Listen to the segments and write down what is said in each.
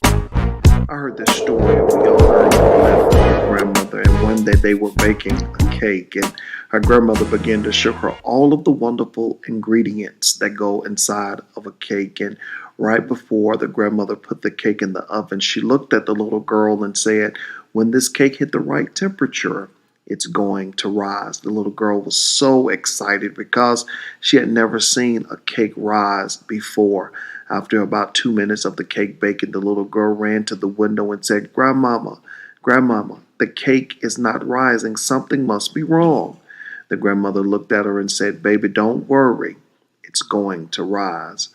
I heard this story of a young girl who lived with her grandmother, and one day they were baking a cake, and her grandmother began to show her all of the wonderful ingredients that go inside of a cake. And right before the grandmother put the cake in the oven, she looked at the little girl and said, "When this cake hit the right temperature, it's going to rise." The little girl was so excited because she had never seen a cake rise before. After about 2 minutes of the cake baking, the little girl ran to the window and said, "Grandmama, Grandmama, the cake is not rising. Something must be wrong." The grandmother looked at her and said, "Baby, don't worry. It's going to rise."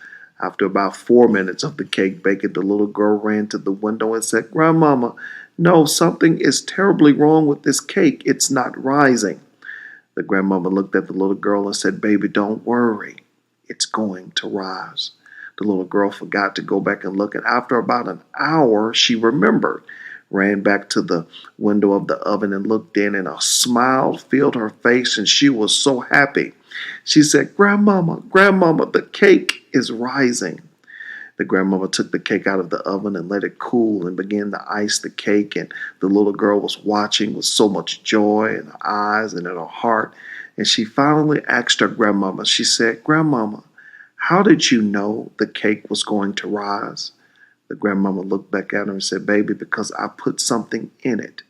After about 4 minutes of the cake baking, the little girl ran to the window and said, "Grandmama, no, something is terribly wrong with this cake. It's not rising." The grandmother looked at the little girl and said, "Baby, don't worry. It's going to rise." The little girl forgot to go back and look, and after about an hour, she remembered, ran back to the window of the oven and looked in, and a smile filled her face, and she was so happy. She said, "Grandmama, Grandmama, the cake is rising." The grandmother took the cake out of the oven and let it cool and began to ice the cake. And the little girl was watching with so much joy in her eyes and in her heart. And she finally asked her grandmama, she said, "Grandmama, how did you know the cake was going to rise?" The grandmama looked back at her and said, "Baby, because I put something in it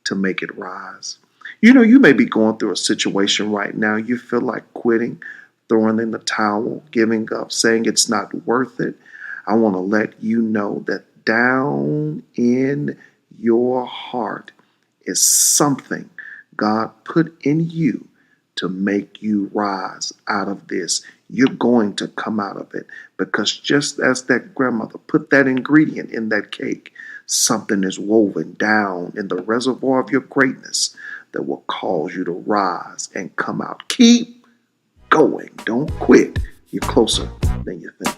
to make it rise." You may be going through a situation right now. You feel like quitting, throwing in the towel, giving up, saying it's not worth it. I want to let you know that down in your heart is something God put in you to make you rise out of this. You're going to come out of it because just as that grandmother put that ingredient in that cake, something is woven down in the reservoir of your greatness that will cause you to rise and come out. Keep going. Don't quit. You're closer than you think.